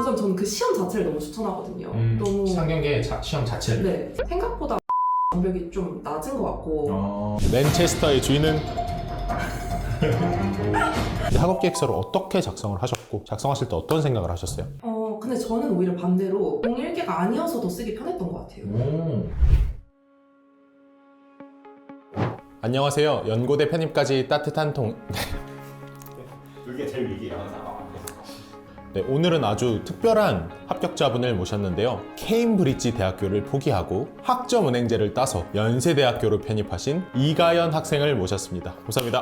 우선 저는 그 시험 자체를 너무 추천하거든요. 너무 상경계 시험 자체를. 네, 생각보다 장벽이 좀 낮은 것 같고. 맨체스터의 주인은 학업 계획서를 어떻게 작성을 하셨고 작성하실 때 어떤 생각을 하셨어요? 근데 저는 오히려 반대로 01개가 아니어서도 쓰기 편했던 것 같아요. 안녕하세요. 연고대 편입까지 따뜻한 그게 제일 위기예요 항상. 네, 오늘은 아주 특별한 합격자분을 모셨는데요. 케임브리지 대학교를 포기하고 학점은행제를 따서 연세대학교로 편입하신 이가연 학생을 모셨습니다. 감사합니다.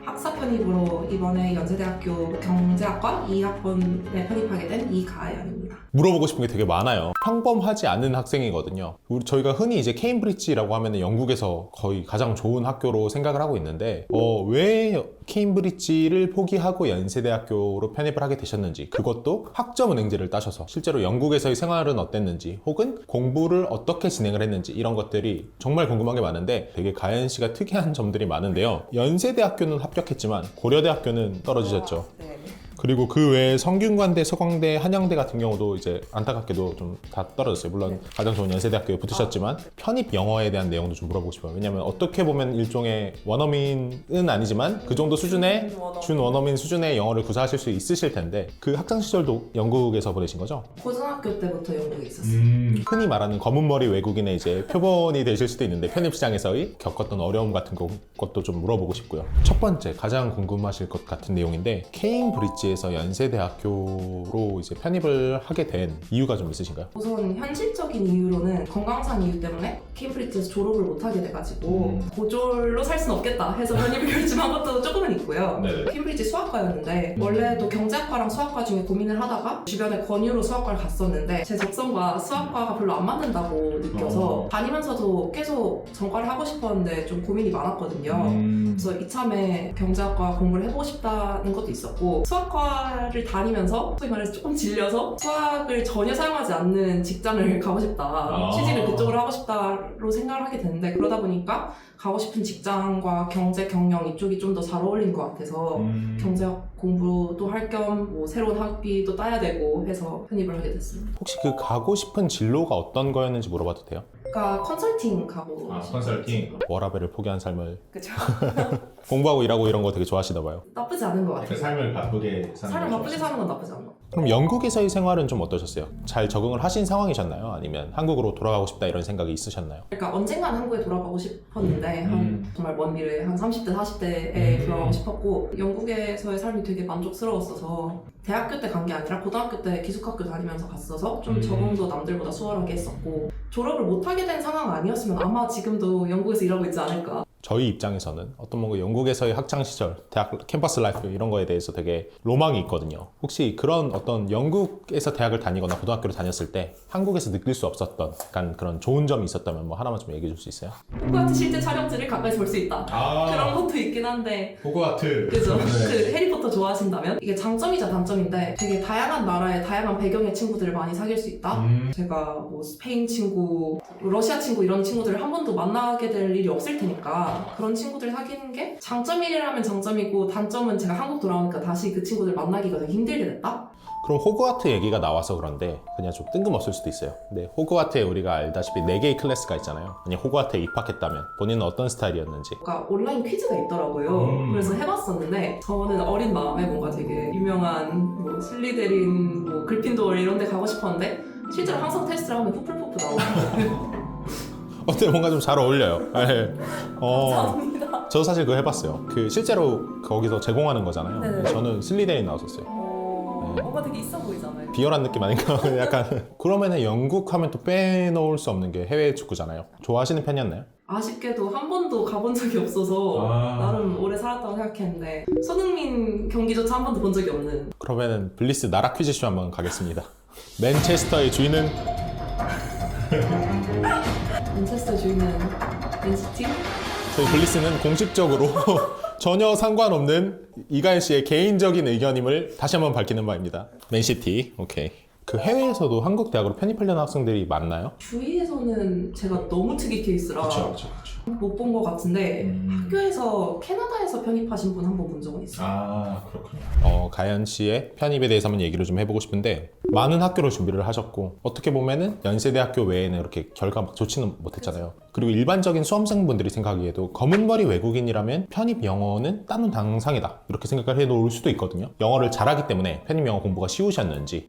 학사 편입으로 이번에 연세대학교 경제학과 2학번에 편입하게 된 이가연입니다. 물어보고 싶은 게 되게 많아요. 평범하지 않은 학생이거든요. 저희가 흔히 이제 케임브리지라고 하면 영국에서 거의 가장 좋은 학교로 생각을 하고 있는데 왜 케임브리지를 포기하고 연세대학교로 편입을 하게 되셨는지, 그것도 학점은행제를 따셔서 실제로 영국에서의 생활은 어땠는지, 혹은 공부를 어떻게 진행을 했는지, 이런 것들이 정말 궁금한 게 많은데 되게 가연 씨가 특이한 점들이 많은데요. 연세대학교는 합격했지만 고려대학교는 떨어지셨죠. 네. 그리고 그 외에 성균관대, 서강대, 한양대 같은 경우도 이제 안타깝게도 좀 다 떨어졌어요. 물론 가장 좋은 연세대학교에 붙으셨지만 편입 영어에 대한 내용도 좀 물어보고 싶어요. 왜냐면 어떻게 보면 일종의 원어민은 아니지만 그 정도 수준의 준원어민 수준의 영어를 구사하실 수 있으실 텐데, 그 학창 시절도 영국에서 보내신 거죠? 고등학교 때부터 영국에 있었어요. 흔히 말하는 검은머리 외국인의 이제 표본이 되실 수도 있는데 편입 시장에서의 겪었던 어려움 같은 것도 좀 물어보고 싶고요. 첫 번째 가장 궁금하실 것 같은 내용인데, 케임브리지에서 연세대학교로 이제 편입을 하게 된 이유가 좀 있으신가요? 우선 현실적인 이유로는 건강상 이유 때문에 케임브리지에서 졸업을 못하게 돼가지고 고졸로 살 수는 없겠다 해서 편입을 결심한 것도 조금은 있고요. 네네. 케임브리지 수학과였는데 원래도 경제학과랑 수학과 중에 고민을 하다가 주변에 권유로 수학과를 갔었는데 제 적성과 수학과가 별로 안 맞는다고 느껴서 다니면서도 계속 전과를 하고 싶었는데 좀 고민이 많았거든요. 그래서 이참에 경제학과 공부를 해보고 싶다는 것도 있었고, 수학과를 다니면서 소위 말해서 조금 질려서 수학을 전혀 사용하지 않는 직장을 가고 싶다, 취직을 그쪽으로 하고 싶다로 생각을 하게 됐는데, 그러다 보니까 가고 싶은 직장과 경제, 경영 이쪽이 좀 더 잘 어울린 것 같아서 경제학 공부도 할 겸 뭐 새로운 학비도 따야 되고 해서 편입을 하게 됐습니다. 혹시 그 가고 싶은 진로가 어떤 거였는지 물어봐도 돼요? 그러니까 컨설팅 가고 컨설팅. 워라밸을 포기한 삶을 그죠? 공부하고 일하고 이런 거 되게 좋아하시나 봐요. 나쁘지 않은 것 같아요. 삶을 바쁘게 삶을 바쁘게 사는 건 나쁘지 않은 것 같아요. 그럼 영국에서의 생활은 좀 어떠셨어요? 잘 적응을 하신 상황이셨나요? 아니면 한국으로 돌아가고 싶다 이런 생각이 있으셨나요? 그러니까 언젠간 한국에 돌아가고 싶었는데 한 정말 먼 미래에 한 30대, 40대에 돌아가고 싶었고, 영국에서의 삶이 되게 만족스러웠어서 대학교 때 간 게 아니라 고등학교 때 기숙학교 다니면서 갔어서 좀 적응도 남들보다 수월하게 했었고, 졸업을 못하게 된 상황 아니었으면 아마 지금도 영국에서 일하고 있지 않을까. 저희 입장에서는 어떤 뭔가 영국에서의 학창 시절, 대학 캠퍼스 라이프 이런 거에 대해서 되게 로망이 있거든요. 혹시 그런 어떤 영국에서 대학을 다니거나 고등학교를 다녔을 때 한국에서 느낄 수 없었던 약간 그런 좋은 점이 있었다면 뭐 하나만 좀 얘기해 줄 수 있어요? 호그와트 실제 촬영지를 가까이서 볼 수 있다. 그런 것도 있긴 한데. 호그와트. 그죠? 그 해리포터 좋아하신다면 이게 장점이자 단점인데, 되게 다양한 나라의 다양한 배경의 친구들을 많이 사귈 수 있다. 제가 뭐 스페인 친구, 러시아 친구 이런 친구들을 한 번도 만나게 될 일이 없을 테니까 그런 친구들 사귀는 게 장점이라면 장점이고, 단점은 제가 한국 돌아오니까 다시 그 친구들 만나기가 되게 힘들게 됐다? 그럼 호그와트 얘기가 나와서 그런데 그냥 좀 뜬금없을 수도 있어요. 근데 호그와트에 우리가 알다시피 4개의 클래스가 있잖아요. 만약 호그와트에 입학했다면 본인은 어떤 스타일이었는지. 그러니까 온라인 퀴즈가 있더라고요. 그래서 해봤었는데 저는 어린 마음에 뭔가 되게 유명한 뭐 슬리데린, 뭐 글핀도어 이런 데 가고 싶었는데 실제로 항상 테스트를 하면 푸풀푸프 나오더라고요. 어때? 뭔가 좀 잘 어울려요. 네. 감사합니다. 저도 사실 그거 해봤어요. 그 실제로 거기서 제공하는 거잖아요. 네네. 저는 슬리데린 나왔었어요. 뭔가 되게 있어 보이잖아요. 비열한 느낌 아닌가? 약간. 그러면은 영국 하면 또 빼놓을 수 없는 게 해외 축구잖아요. 좋아하시는 편이었나요? 아쉽게도 한 번도 가본 적이 없어서 나름 오래 살았다고 생각했는데, 손흥민 경기조차 한 번도 본 적이 없는. 그러면은 블리스 나라 퀴즈쇼 한번 가겠습니다. 맨체스터의 주인은 맨체스터 주인은 맨시티? 저희 블리스는 공식적으로 전혀 상관없는 이가연 씨의 개인적인 의견임을 다시 한번 밝히는 바입니다. 맨시티. 오케이. 그 해외에서도 한국 대학으로 편입하려는 학생들이 많나요? 주위에서는 제가 너무 특이 케이스라 그렇죠. 못 본 것 같은데 학교에서 캐나다에서 편입하신 분 한 번 본 적은 있어요. 아, 그렇군요. 가연 씨의 편입에 대해서 한번 얘기를 좀 해보고 싶은데, 많은 학교로 준비를 하셨고 어떻게 보면은 연세대학교 외에는 이렇게 결과 막 좋지는 못했잖아요. 그리고 일반적인 수험생분들이 생각하기에도 검은 머리 외국인이라면 편입 영어는 따놓은 당상이다 이렇게 생각을 해놓을 수도 있거든요. 영어를 잘하기 때문에 편입 영어 공부가 쉬우셨는지.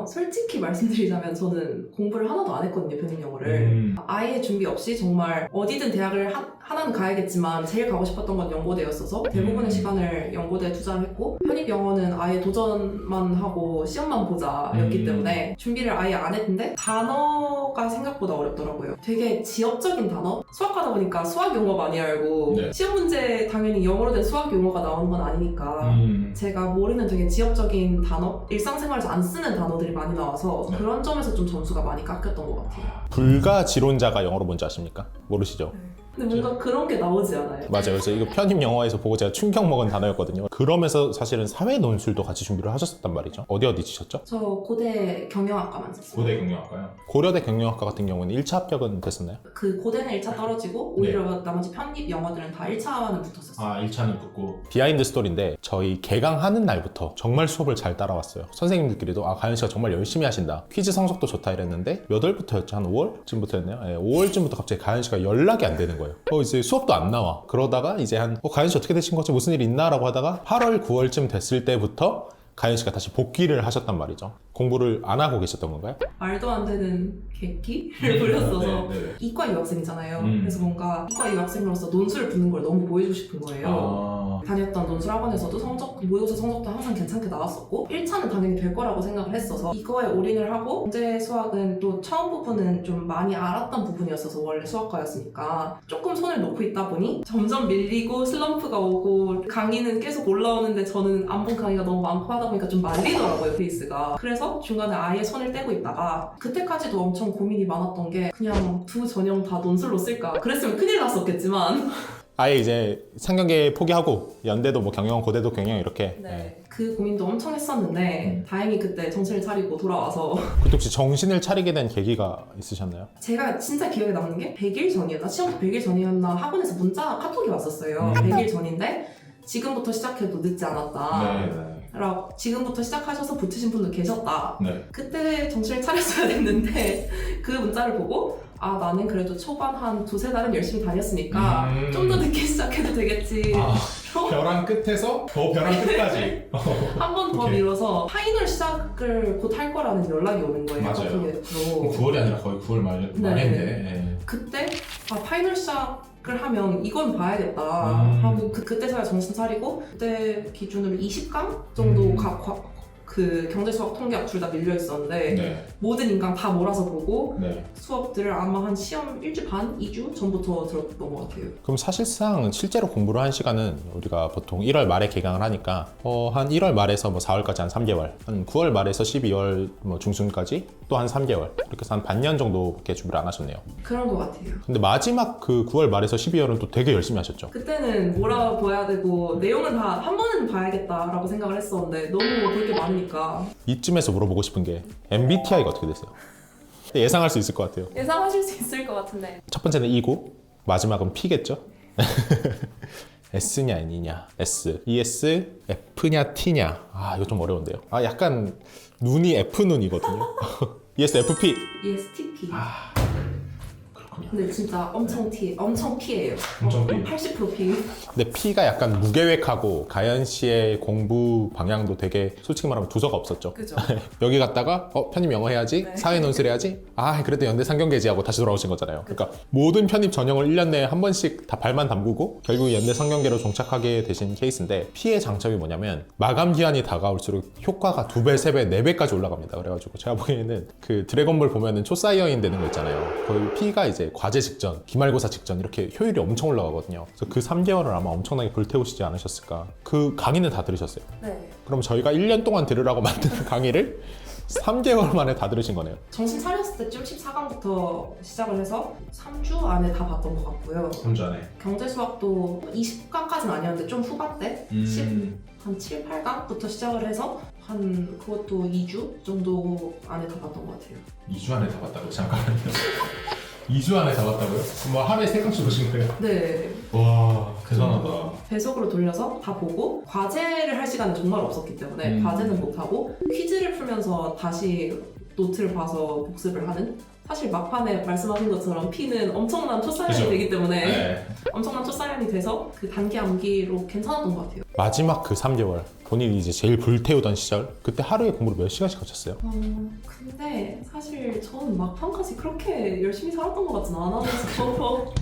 솔직히 말씀드리자면 저는 공부를 하나도 안 했거든요, 편입 영어를. 아예 준비 없이 정말 어디든 대학을 하나는 가야겠지만 제일 가고 싶었던 건 연고대였어서 대부분의 시간을 연고대에 투자를 했고, 편입 영어는 아예 도전만 하고 시험만 보자였기 때문에 준비를 아예 안 했는데 단어가 생각보다 어렵더라고요. 되게 지역적인 단어? 수학하다 보니까 수학 용어 많이 알고 네. 시험 문제 당연히 영어로 된 수학 용어가 나오는 건 아니니까 제가 모르는 되게 지역적인 단어? 일상생활에서 안 쓰는 단어들이 많이 나와서 그런 점에서 좀 점수가 많이 깎였던 것 같아요. 불가지론자가 영어로 뭔지 아십니까? 모르시죠? 근데 뭔가 그런 게 나오지 않아요? 맞아요. 그래서 이거 편입 영어에서 보고 제가 충격 먹은 단어였거든요. 그러면서 사실은 사회 논술도 같이 준비를 하셨었단 말이죠. 어디 치셨죠? 저 고대 경영학과만 썼어요. 경영학과요? 고려대 경영학과 같은 경우는 1차 합격은 됐었나요? 그 고대는 1차 떨어지고 오히려 나머지 편입 영어들은 다 1차는 붙었었어요. 1차는 붙고. 비하인드 스토리인데 저희 개강하는 날부터 정말 수업을 잘 따라왔어요. 선생님들끼리도 가연 씨가 정말 열심히 하신다. 퀴즈 성적도 좋다 이랬는데 몇 월부터였죠? 한 5월쯤부터였네요. 네, 5월쯤부터 갑자기 가연 씨가 연락이 안 되는 거예요. 이제 수업도 안 나와. 그러다가 이제 가연 씨 어떻게 되신 거지? 무슨 일 있나? 라고 하다가 8월, 9월쯤 됐을 때부터 가연 씨가 다시 복귀를 하셨단 말이죠. 공부를 안 하고 계셨던 건가요? 말도 안 되는 객기를 부렸어서 이과 유학생이잖아요. 그래서 뭔가 이과 유학생으로서 논술을 붓는 걸 너무 보여주고 싶은 거예요. 다녔던 논술 학원에서도 모의고사 성적도 항상 괜찮게 나왔었고 1차는 당연히 될 거라고 생각을 했어서 이거에 올인을 하고, 경제 수학은 또 처음 부분은 좀 많이 알았던 부분이었어서 원래 수학과였으니까 조금 손을 놓고 있다 보니 점점 밀리고 슬럼프가 오고 강의는 계속 올라오는데 저는 안 본 강의가 너무 많고 하다 보니까 좀 말리더라고요, 페이스가. 그래서 중간에 아예 손을 떼고 있다가 그때까지도 엄청 고민이 많았던 게 그냥 두 전형 다 논술로 쓸까? 그랬으면 큰일 났었겠지만 아예 이제 상경계 포기하고 연대도 뭐 경영, 고대도 경영 이렇게. 네. 그 고민도 엄청 했었는데 다행히 그때 정신을 차리고 돌아와서 그때 혹시 정신을 차리게 된 계기가 있으셨나요? 제가 진짜 기억에 남는 게 100일 전이었나? 시험부터 100일 전이었나? 학원에서 카톡이 왔었어요. 100일 전인데 지금부터 시작해도 늦지 않았다. 지금부터 시작하셔서 붙으신 분도 계셨다. 그때 정신을 차렸어야 됐는데 그 문자를 보고 나는 그래도 초반 한 두세 달은 열심히 다녔으니까 좀 더 늦게 시작해도 되겠지. 벼랑 끝에서 더 벼랑 끝까지 한 번 더 미뤄서 파이널 시작을 곧 할 거라는 연락이 오는 거예요. 맞아요. 카톡으로. 9월이 아니라 거의 9월 말인데. 그때 파이널 시작을 하면 이건 봐야겠다 하고 그때서야 정신 차리고, 그때 기준으로 20강 정도 그 경제, 수학, 통계학 둘 다 밀려 있었는데 모든 인강 다 몰아서 보고 수업들을 아마 한 시험 1주 반, 2주 전부터 들었던 것 같아요. 그럼 사실상 실제로 공부를 한 시간은 우리가 보통 1월 말에 개강을 하니까 한 1월 말에서 뭐 4월까지 한 3개월, 한 9월 말에서 12월 뭐 중순까지 또 한 3개월, 이렇게 해서 한 반년 정도밖에 준비를 안 하셨네요. 그런 것 같아요. 근데 마지막 그 9월 말에서 12월은 또 되게 열심히 하셨죠? 그때는 몰아봐야 되고 내용은 다 한 번은 봐야겠다라고 생각을 했었는데 너무 볼 게 많으니까. 이쯤에서 물어보고 싶은 게 MBTI가 어떻게 되세요? 예상할 수 있을 것 같아요. 예상하실 수 있을 것 같은데. 첫 번째는 E고 마지막은 P겠죠? S냐 N이냐. S, ES, F냐 T냐. 이거 좀 어려운데요. 약간 눈이 F눈이거든요. ESFP. ESTP. 그렇군요. 근데 진짜 엄청 P예요. 엄청 P. 80% P. 근데 P가 약간 무계획하고 가연 씨의 공부 방향도 되게 솔직히 말하면 두서가 없었죠. 그죠. 여기 갔다가 편입 영어 해야지, 사회 논술 해야지, 그래도 연대 상경계지하고 다시 돌아오신 거잖아요. 그러니까 모든 편입 전형을 1년 내에 한 번씩 다 발만 담그고 결국 연대 상경계로 종착하게 되신 케이스인데, P의 장점이 뭐냐면 마감 기한이 다가올수록 효과가 2배, 3배, 4배까지 올라갑니다. 그래가지고 제가 보기에는 그 드래곤볼 보면은 초사이어인 되는 거 있잖아요. 거의 P가 이제 과제 직전, 기말고사 직전 이렇게 효율이 엄청 올라가거든요. 그래서 그 3개월을 아마 엄청나게 불태우시지 않으셨을까. 그 강의는 다 들으셨어요? 네. 그럼 저희가 1년 동안 들으라고 만든 강의를 3개월 만에 다 들으신 거네요. 정신 차렸을 때쯤 14강부터 시작을 해서 3주 안에 다 봤던 것 같고요. 3주 안에. 경제 수학도 20강까지는 아니었는데 좀 후반대? 한 7, 8강부터 시작을 해서 한 그것도 2주 정도 안에 다 봤던 것 같아요. 2주 안에 다 봤다고요? 잠깐만요. 2주 안에 다 봤다고요? 뭐 하루에 3번씩 보신 거예요? 네. 와, 대단하다. 배속으로 돌려서 다 보고 과제를 할 시간은 정말 없었기 때문에 과제는 못하고 퀴즈를 풀면서 다시 노트를 봐서 복습을 하는, 사실 막판에 말씀하신 것처럼 P는 엄청난 초사연이 그죠? 되기 때문에 네. 엄청난 초사연이 돼서 그 단기 암기로 괜찮았던 것 같아요. 마지막 그 3개월 본인이 이제 제일 불태우던 시절, 그때 하루에 공부를 몇 시간씩 하셨어요? 근데 사실 저는 막판까지 그렇게 열심히 살았던 것 같진 않아서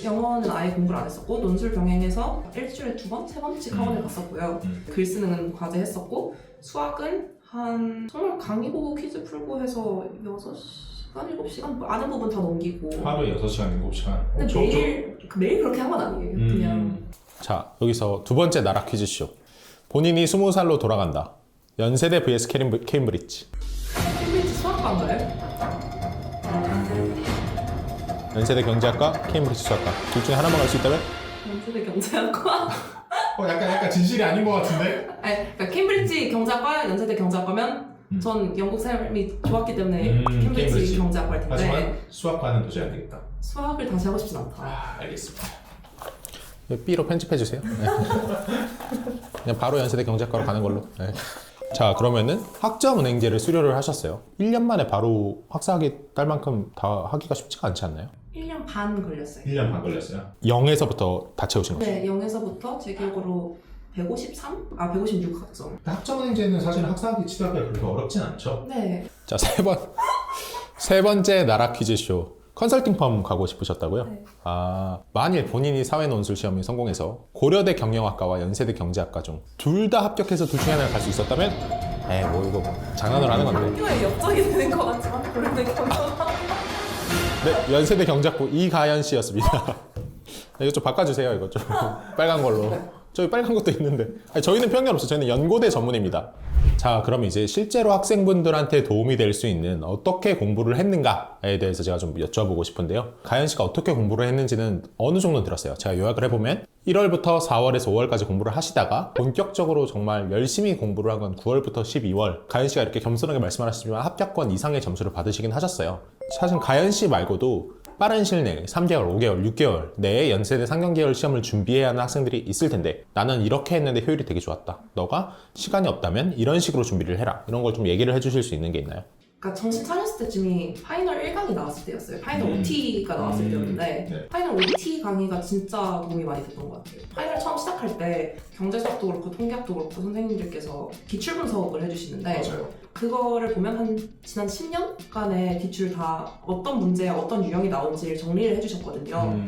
영어는 아예 공부를 안 했었고 논술 병행해서 일주일에 2번, 3번씩 학원을 갔었고요. 글 쓰는 과제 했었고 수학은 한 정말 강의 보고 퀴즈 풀고 해서 6시간, 7시간 아는 부분 다 넘기고. 하루에 6시간, 7시간? 근데 매일 그렇게 한 건 아니에요. 그냥. 자, 여기서 두 번째 나라 퀴즈쇼. 본인이 20살로 돌아간다. 연세대 vs 케임브리지. 케임브리지 수학과인가요? 연세대 경제학과, 케임브리지 수학과. 둘 중에 하나만 갈 수 있다면? 연세대 경제학과. 약간 진실이 아닌 것 같은데? 아니, 그러니까 케임브리지 경제학과, 연세대 경제학과면 전 영국 삶이 좋았기 때문에 케임브리지 경제학과일 텐데. 하지만 수학과는 도저히 안 되겠다. 수학을 다시 하고 싶진 않다. 알겠습니다. B로 편집해주세요. 네. 그냥 바로 연세대 경제학과로 가는 걸로. 네. 자, 그러면은 학점은행제를 수료를 하셨어요. 1년 만에 바로 학사학위 딸 만큼 다 하기가 쉽지가 않지 않나요? 1년 반 걸렸어요. 1년 반 걸렸어요? 0에서부터 다 채우신 거죠? 네, 0에서부터 제 기억으로 153? 156 학점. 학점은행제는 사실 학사학위 치료하기가 그렇게 어렵진 않죠? 네. 자, 세 번째 나라 퀴즈쇼. 컨설팅 펌 가고 싶으셨다고요? 네. 만일 본인이 사회논술 시험에 성공해서 고려대 경영학과와 연세대 경제학과 중 둘 다 합격해서 둘 중에 하나를 갈 수 있었다면 이거 장난을 하는 건데. 학교에 역적이 되는 것 같지만 고려대 경영학과. 네, 연세대 경작부 이가연 씨였습니다. 이거 좀 바꿔주세요. 이거 좀 빨간 걸로. 저기 빨간 것도 있는데. 아니, 저희는 편견 없어요. 저희는 연고대 전문입니다. 자, 그럼 이제 실제로 학생분들한테 도움이 될 수 있는 어떻게 공부를 했는가에 대해서 제가 좀 여쭤보고 싶은데요. 가연 씨가 어떻게 공부를 했는지는 어느 정도 들었어요. 제가 요약을 해보면 1월부터 4월에서 5월까지 공부를 하시다가 본격적으로 정말 열심히 공부를 한 건 9월부터 12월. 가연 씨가 이렇게 겸손하게 말씀하셨지만 합격권 이상의 점수를 받으시긴 하셨어요. 사실 가연 씨 말고도 빠른 시일 내에 3개월, 5개월, 6개월 내에 연세대 상경계열 시험을 준비해야 하는 학생들이 있을 텐데 나는 이렇게 했는데 효율이 되게 좋았다. 너가 시간이 없다면 이런 식으로 준비를 해라. 이런 걸 좀 얘기를 해주실 수 있는 게 있나요? 그러니까 정신 차렸을 때쯤이 파이널 1강이 나왔을 때였어요. 파이널 OT가 나왔을 때였는데 네. 파이널 OT 강의가 진짜 도움이 많이 됐던 것 같아요. 파이널 처음 시작할 때 경제수학도 그렇고 통계학도 그렇고 선생님들께서 기출 분석을 해주시는데 그거를 보면 한 지난 10년간의 기출 다 어떤 문제에 어떤 유형이 나온지를 정리를 해주셨거든요.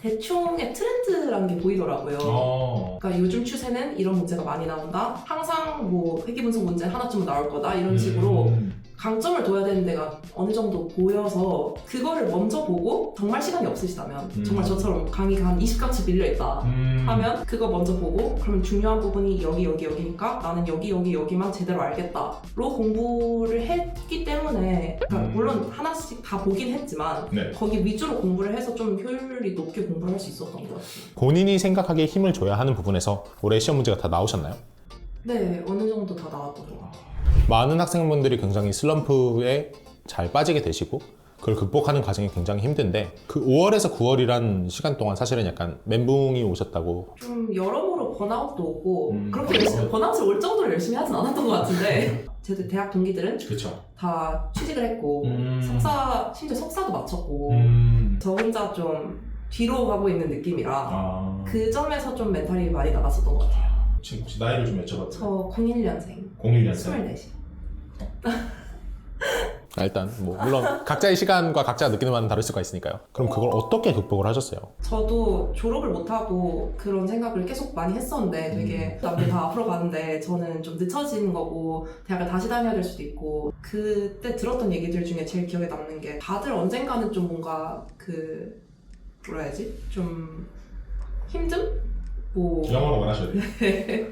대충의 트렌드라는 게 보이더라고요. 그러니까 요즘 추세는 이런 문제가 많이 나온다. 항상 뭐 회계분석 문제 하나쯤은 나올 거다. 이런 식으로 강점을 둬야 되는 데가 어느 정도 보여서 그거를 먼저 보고 정말 시간이 없으시다면 정말 저처럼 강의가 한 20강씩 밀려있다 하면 그거 먼저 보고 그러면 중요한 부분이 여기니까 나는 여기만 제대로 알겠다로 공부를 했기 때문에 그러니까 물론 하나씩 다 보긴 했지만 네. 거기 위주로 공부를 해서 좀 효율이 높게 공부를 할 수 있었던 것 같아요. 본인이 생각하기에 힘을 줘야 하는 부분에서 올해 시험 문제가 다 나오셨나요? 네, 어느 정도 다 나왔던 것 같아요. 많은 학생분들이 굉장히 슬럼프에 잘 빠지게 되시고 그걸 극복하는 과정이 굉장히 힘든데 그 5월에서 9월이란 시간 동안 사실은 약간 멘붕이 오셨다고. 좀 여러모로 번아웃도 오고 그렇게 열심히 번아웃을 올 정도로 열심히 하진 않았던 것 같은데 제 대학 동기들은 그렇죠. 다 취직을 했고 심지어 석사도 마쳤고 저 혼자 좀 뒤로 가고 있는 느낌이라 그 점에서 좀 멘탈이 많이 나갔었던 것 같아요. 지금 혹시 나이를 좀 여쭤봐도 저 01년생 01년생? 24. 일단 뭐 물론 각자의 시간과 각자가 느끼는 바는 다를 수가 있으니까요. 그럼 그걸 어떻게 극복을 하셨어요? 저도 졸업을 못하고 그런 생각을 계속 많이 했었는데 되게 남들 다 앞으로 가는데 저는 좀 늦춰지는 거고 대학을 다시 다녀야 될 수도 있고 그때 들었던 얘기들 중에 제일 기억에 남는 게 다들 언젠가는 좀 뭔가 뭐라 해야지? 좀 힘듦? 뭐 영어로 원하셔야 돼요.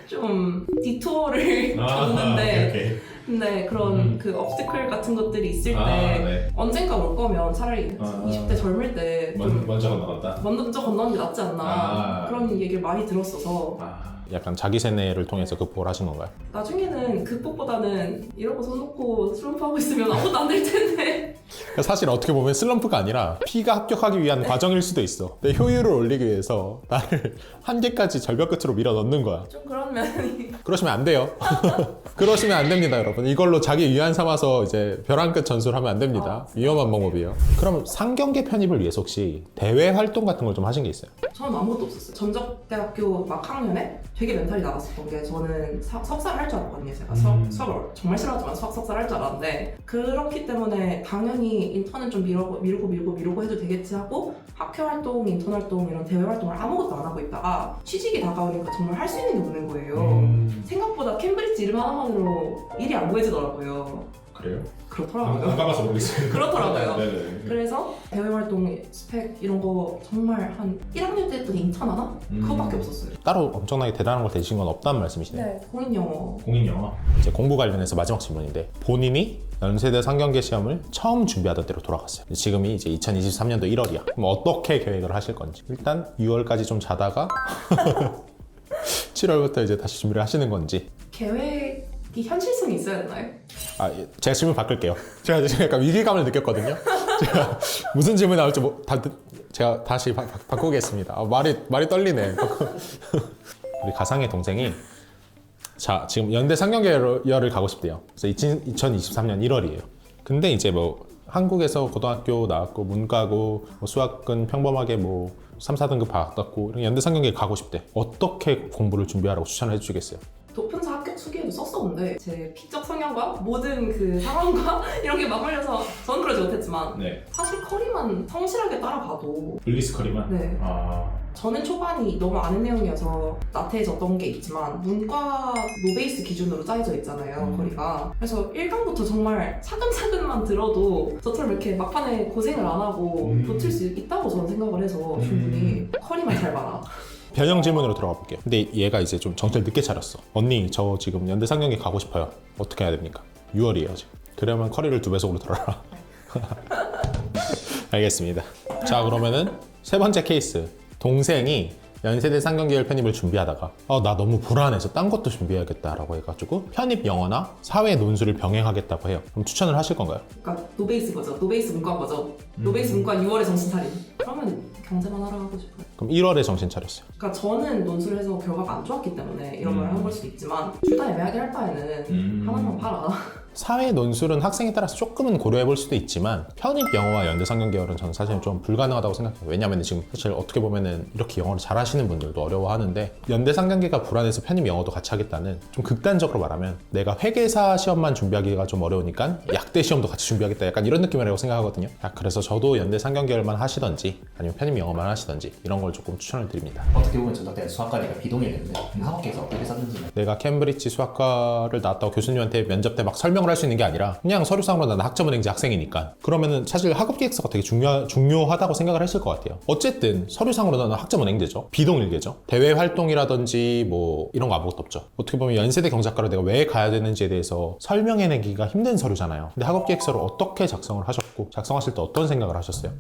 좀 디토어를 겪는데 오케이. 근데 그런 그 obstacle 같은 것들이 있을 때 네. 언젠가 올 거면 차라리 20대 젊을 때 좀 먼저 건너갔다. 먼저 건너는 게 낫지 않나 그런 얘기를 많이 들었어서 약간 자기 세뇌를 통해서 극복을 하신 건가요? 나중에는 극복보다는 이러고 손 놓고 슬럼프 하고 있으면 아무것도 안 될 텐데. 그러니까 사실 어떻게 보면 슬럼프가 아니라 P가 합격하기 위한 과정일 수도 있어. 내 효율을 올리기 위해서 나를 한계까지 절벽 끝으로 밀어 넣는 거야. 좀 그런 면이. 그러시면 안 돼요. 그러시면 안 됩니다, 여러분. 이걸로 자기 위안 삼아서 이제 벼랑 끝 전술하면 안 됩니다. 위험한 방법이에요. 그럼 상경계 편입을 위해서 혹시 대외 활동 같은 걸 좀 하신 게 있어요? 저는 아무것도 없었어요. 전적대학교 막 학년에 되게 멘탈이 나갔었던 게 저는 석사를 할 줄 알았거든요. 제가 수학을 정말 싫어하지만 석사를 할 줄 알았는데 그렇기 때문에 당연히 인턴은 좀 미루고 해도 되겠지 하고 학회 활동, 인턴 활동 이런 대외 활동을 아무것도 안 하고 있다가 취직이 다가오니까 정말 할 수 있는 게 없는 거예요. 생각보다 캠브리지 이름 하나만으로 일이 안 구해지더라고요. 그래요? 그렇더라고요. 안 가봐서 모르겠어요. 그렇더라고요. 네네. 그래서 대외 활동 스펙 이런 거 정말 한 1학년 때 했던 인턴 하나? 그거밖에 없었어요. 따로 엄청나게 대단한 걸 되신 건 없다는 말씀이시네요. 네, 공인 영어. 공인 영어. 이제 공부 관련해서 마지막 질문인데 본인이 연세대 상경계 시험을 처음 준비하던 때로 돌아갔어요. 지금이 이제 2023년도 1월이야. 그럼 어떻게 계획을 하실 건지. 일단 6월까지 좀 자다가 7월부터 이제 다시 준비를 하시는 건지. 계획이 현실성이 있어야 되나요? 아, 제가 질문 바꿀게요. 제가 지금 약간 위기감을 느꼈거든요. 제가 무슨 질문이 나올지 제가 다시 바꾸겠습니다. 아, 말이 떨리네. 우리 가상의 동생이 자, 지금 연대 상경계열을 가고 싶대요. 그래서 2023년 1월이에요. 근데 이제 뭐 한국에서 고등학교 나왔고 문과고 뭐 수학은 평범하게 뭐 3, 4등급 받았고 연대 상경계 가고 싶대. 어떻게 공부를 준비하라고 추천을 해주시겠어요? 높은사 합격 수기에도 썼었는데 제 피적 성향과 모든 그 상황과 이런 게 맞물려서 저는 그러지 못했지만 네. 사실 커리만 성실하게 따라가도 블리스 커리만? 네. 아... 저는 초반이 너무 아는 내용이어서 나태해졌던 게 있지만 문과 노베이스 기준으로 짜여져 있잖아요, 커리가. 그래서 1강부터 정말 차근차근만 들어도 저처럼 이렇게 막판에 고생을 안 하고 붙을 수 있다고 저는 생각을 해서 충분히 커리만 잘 봐라. 변형 질문으로 들어가 볼게요. 근데 얘가 이제 좀 정신을 늦게 차렸어. 언니, 저 지금 연대 상경계 가고 싶어요. 어떻게 해야 됩니까? 6월이에요, 지금. 그러면 커리를 2배속으로 들어라. 알겠습니다. 자, 그러면은 세 번째 케이스. 동생이 연세대 상경계열 편입을 준비하다가 나 너무 불안해서 딴 것도 준비해야겠다라고 해가지고 편입 영어나 사회 논술을 병행하겠다고 해요. 그럼 추천을 하실 건가요? 그러니까 노베이스 거죠. 노베이스 문과 거죠. 노베이스 문과 6월에 정신차림. 그러면 경제만 하러 가고 싶어요. 그럼 1월에 정신 차렸어요. 그러니까 저는 논술을 해서 결과가 안 좋았기 때문에 이런 걸 한 걸 수도 있지만 둘 다 애매하게 할 바에는 하나만 팔아. 사회 논술은 학생에 따라서 조금은 고려해 볼 수도 있지만 편입 영어와 연대 상경계열은 저는 사실 좀 불가능하다고 생각해요. 왜냐하면 지금 사실 어떻게 보면은 이렇게 영어를 잘하시는 분들도 어려워하는데 연대 상경계가 불안해서 편입 영어도 같이 하겠다는 좀 극단적으로 말하면 내가 회계사 시험만 준비하기가 좀 어려우니까 약대 시험도 같이 준비하겠다 약간 이런 느낌이라고 생각하거든요. 그래서 저도 연대 상경계열만 하시던지 아니면 편입 영어만 하시던지 이런 걸 조금 추천을 드립니다. 어떻게 보면 전작대 수학과니까 비동일인데 학교에서 어떻게 썼는지 내가 캠브리지 수학과를 나왔다고 교수님한테 면접 때 막 설명을 할 수 있는 게 아니라 그냥 서류상으로 나는 학점은행지 학생이니까 그러면은 사실 학업기획서가 되게 중요하다고 생각을 했을 것 같아요. 어쨌든 서류상으로 나는 학점은행제죠. 비동일계죠. 대외 활동이라든지 뭐 이런 거 아무것도 없죠. 어떻게 보면 연세대 경작과를 내가 왜 가야 되는지에 대해서 설명해내기가 힘든 서류잖아요. 근데 학업기획서를 어떻게 작성을 하셨고 작성하실 때 어떤 생각을 하셨어요?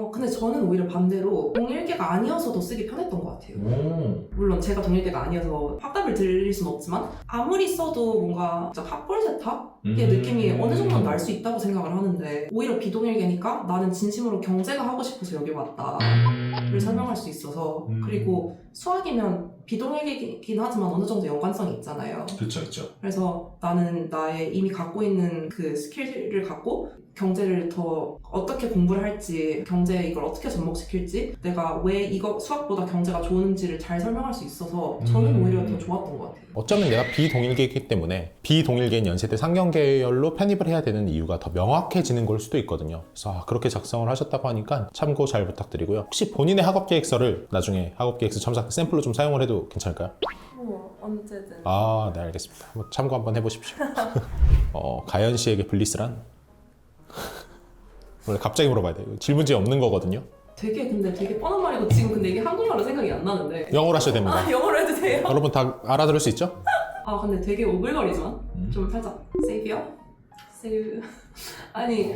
근데 저는 오히려 반대로 동일계가 아니어서도 쓰기 편했던 것 같아요. 물론 제가 동일계가 아니어서 확답을 드릴 수는 없지만 아무리 써도 뭔가 진짜 팝볼 세탁의 느낌이 어느 정도는 날 수 있다고 생각을 하는데 오히려 비동일계니까 나는 진심으로 경제가 하고 싶어서 여기 왔다를 설명할 수 있어서 그리고 수학이면 비동일계이긴 하지만 어느 정도 연관성이 있잖아요. 그렇죠, 그렇죠. 그래서 나는 나의 이미 갖고 있는 그 스킬을 갖고 경제를 더 어떻게 공부를 할지, 경제에 이걸 어떻게 접목시킬지, 내가 왜 이거 수학보다 경제가 좋은지를 잘 설명할 수 있어서 저는 오히려 더 좋았던 것 같아요. 어쩌면 내가 비동일계이기 때문에 비동일계인 연세대 상경계열로 편입을 해야 되는 이유가 더 명확해지는 걸 수도 있거든요. 그래서 그렇게 작성을 하셨다고 하니까 참고 잘 부탁드리고요. 혹시 본인의 학업계획서를 나중에 학업계획서 첨삭 샘플로 좀 사용을 해도 괜찮을까요? 언제든. 네, 알겠습니다. 한번 참고 한번 해보십시오. 가연 씨에게 블리스란? 원래 갑자기 물어봐야 돼요. 질문지 없는 거거든요. 되게 뻔한 말이고 지금 근데 이게 한국말로 생각이 안 나는데. 영어로 하셔야 됩니다. 영어로 해도 돼요? 여러분 다 알아들을 수 있죠? 근데 되게 오글거리지만 좀 살짝 세이비어? 아니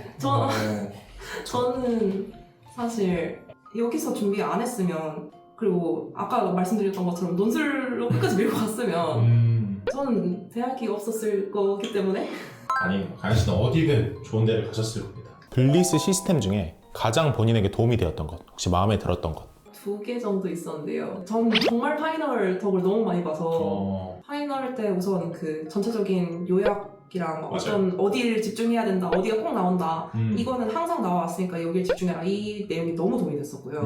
저는 사실 여기서 준비 안 했으면 그리고 아까 말씀드렸던 것처럼 논술로 끝까지 밀고 갔으면 저는 대학이 없었을 거기 때문에 아니, 가연 씨는 어디든 좋은 데를 가셨을 겁니다. 블리스 시스템 중에 가장 본인에게 도움이 되었던 것, 혹시 마음에 들었던 것? 2개 정도 있었는데요. 전 정말 파이널 덕을 너무 많이 봐서 파이널 때 우선 그 전체적인 요약이랑 어떤 어디를 집중해야 된다, 어디가 꼭 나온다 이거는 항상 나와왔으니까 여기를 집중해라 이 내용이 너무 도움이 됐었고요.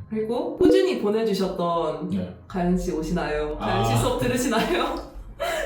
그리고 꾸준히 보내주셨던 가연 씨 오시나요? 가연 씨 수업 들으시나요?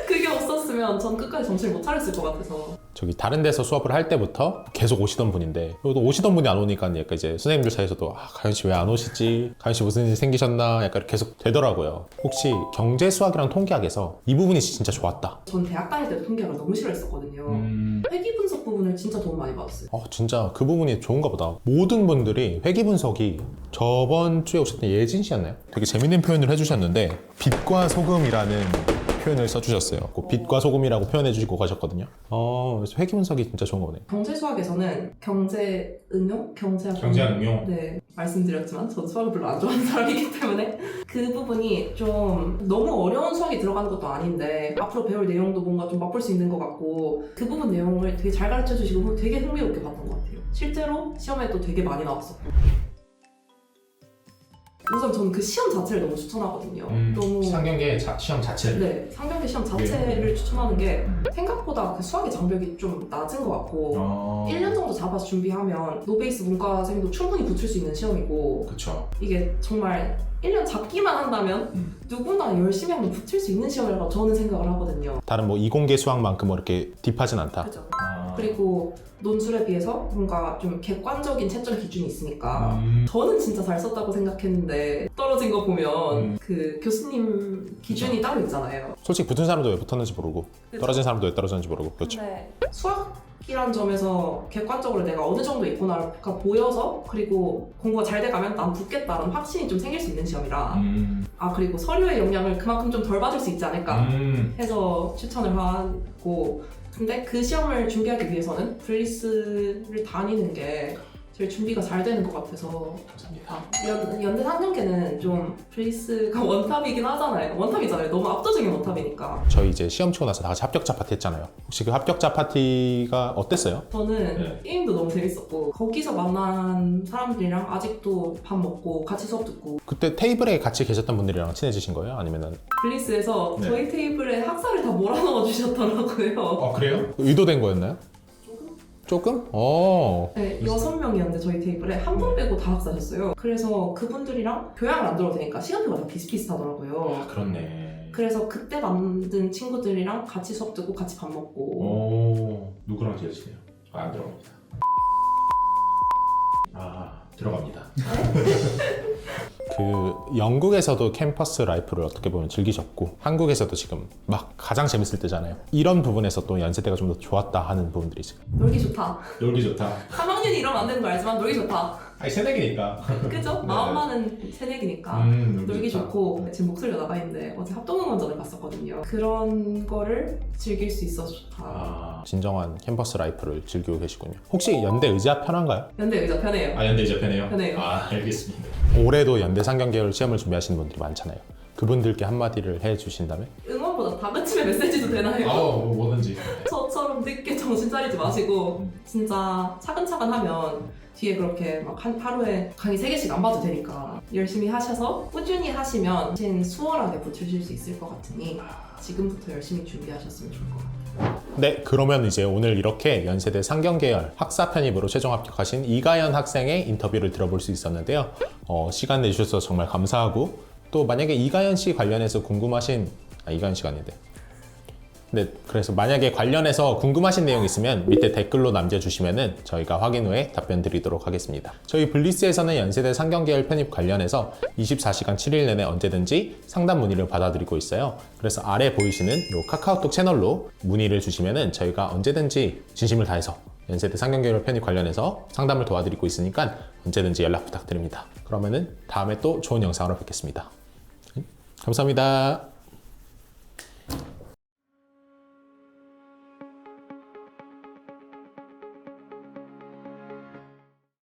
그게 없었으면 전 끝까지 정신을 못 차렸을 것 같아서. 저기 다른 데서 수업을 할 때부터 계속 오시던 분인데 또 오시던 분이 안 오니까 약간 이제 선생님들 사이에서도 가연 씨 왜 안 오시지? 가연 씨 무슨 일 생기셨나? 약간 계속 되더라고요. 혹시 경제 수학이랑 통계학에서 이 부분이 진짜 좋았다. 전 대학 다닐 때도 통계학을 너무 싫어했었거든요. 회귀 분석 부분을 진짜 도움 많이 받았어요. 진짜 그 부분이 좋은가 보다. 모든 분들이 회귀 분석이 저번 주에 오셨던 예진 씨였나요? 되게 재밌는 표현을 해주셨는데 빛과 소금이라는 표현을 써주셨어요. 빛과 소금이라고 표현해 주시고 가셨거든요. 그래서 회귀 분석이 진짜 좋은 거네. 경제 수학에서는 경제 응용? 경제학 응용? 네, 말씀드렸지만 저도 수학을 별로 안 좋아하는 사람이기 때문에 그 부분이 좀 너무 어려운 수학이 들어가는 것도 아닌데 앞으로 배울 내용도 뭔가 좀 맛볼 수 있는 것 같고 그 부분 내용을 되게 잘 가르쳐 주시고 되게 흥미롭게 봤던 것 같아요. 실제로 시험에도 되게 많이 나왔었고 우선 저는 그 시험 자체를 너무 추천하거든요. 너무 상경계 시험 자체를? 네, 상경계 시험 자체를 추천하는 게 생각보다 그 수학의 장벽이 좀 낮은 것 같고 1년 정도 잡아서 준비하면 노베이스 문과생도 충분히 붙을 수 있는 시험이고 그쵸. 이게 정말 1년 잡기만 한다면 누구나 열심히 하면 붙을 수 있는 시험이라고 저는 생각을 하거든요. 다른 뭐 이공계 수학만큼 뭐 이렇게 딥하진 않다. 그죠. 그리고 논술에 비해서 뭔가 좀 객관적인 채점 기준이 있으니까 저는 진짜 잘 썼다고 생각했는데 떨어진 거 보면 그 교수님 기준이 따로 있잖아요. 솔직히 붙은 사람도 왜 붙었는지 모르고 그쵸? 떨어진 사람도 왜 떨어졌는지 모르고 그렇죠. 근데 수학이란 점에서 객관적으로 내가 어느 정도 있구나가 보여서 그리고 공부가 잘 돼가면 난 붙겠다라는 확신이 좀 생길 수 있는 시험이라 그리고 서류의 영향을 그만큼 좀 덜 받을 수 있지 않을까 해서 추천을 하고 근데 그 시험을 준비하기 위해서는 블리스를 다니는 게 제일 준비가 잘 되는 것 같아서 감사합니다. 연대 3년계는 좀 블리스가 원탑이긴 하잖아요. 원탑이잖아요. 너무 압도적인 원탑이니까. 저희 이제 시험 치고 나서 다 같이 합격자 파티 했잖아요. 혹시 그 합격자 파티가 어땠어요? 저는 게임도 너무 재밌었고 거기서 만난 사람들이랑 아직도 밥 먹고 같이 수업 듣고 그때 테이블에 같이 계셨던 분들이랑 친해지신 거예요? 아니면은? 블리스에서 저희 테이블에 학사를 다 몰아넣어 주셨더라고요. 그래요? 의도된 거였나요? 조금? 네, 6명이었는데 저희 테이블에 한 분 빼고 다 학사셨어요. 그래서 그분들이랑 교양을 안 들어도 되니까 시간표가 다 비슷비슷하더라고요. 그렇네. 그래서 그때 만든 친구들이랑 같이 수업 듣고 같이 밥 먹고. 누구랑 지내시네요? 안 들어갑니다. 들어갑니다. 그 영국에서도 캠퍼스 라이프를 어떻게 보면 즐기셨고 한국에서도 지금 막 가장 재밌을 때잖아요. 이런 부분에서 또 연세대가 좀 더 좋았다 하는 부분들이 있어요. 놀기 좋다. 놀기 좋다. 3학년이 이러면 안 되는 거 알지만 놀기 좋다. 아니 새내기니까. 그죠? 네. 마음만은 새내기니까 놀기 좋고 지금 목소리가 나가 있는데 어제 합동응원전을 갔었거든요. 그런 거를 즐길 수 있어서 좋다. 진정한 캠퍼스 라이프를 즐기고 계시군요. 혹시 연대 의자 편한가요? 연대 의자 편해요. 연대 의자 편해요? 편해요. 알겠습니다. 올해도 연대 상경계열 시험을 준비하시는 분들이 많잖아요. 그분들께 한마디를 해주신다면? 응원보다 다그침의 메시지도 되나요? 뭐든지. 저처럼 늦게 정신 차리지 마시고 진짜 차근차근 하면 뒤에 그렇게 막 하루에 강의 3개씩 안 봐도 되니까 열심히 하셔서 꾸준히 하시면 훨씬 수월하게 붙으실 수 있을 것 같으니 지금부터 열심히 준비하셨으면 좋을 것 같아요. 네, 그러면 이제 오늘 이렇게 연세대 상경계열 학사 편입으로 최종 합격하신 이가연 학생의 인터뷰를 들어볼 수 있었는데요. 시간 내주셔서 정말 감사하고 또 만약에 이가연 씨 관련해서 궁금하신 이가연 씨가 아닌데 네, 그래서 만약에 관련해서 궁금하신 내용 있으면 밑에 댓글로 남겨주시면은 저희가 확인 후에 답변 드리도록 하겠습니다. 저희 블리스에서는 연세대 상경계열 편입 관련해서 24시간 7일 내내 언제든지 상담 문의를 받아드리고 있어요. 그래서 아래 보이시는 이 카카오톡 채널로 문의를 주시면은 저희가 언제든지 진심을 다해서 연세대 상경계열 편입 관련해서 상담을 도와드리고 있으니까 언제든지 연락 부탁드립니다. 그러면은 다음에 또 좋은 영상으로 뵙겠습니다. 감사합니다.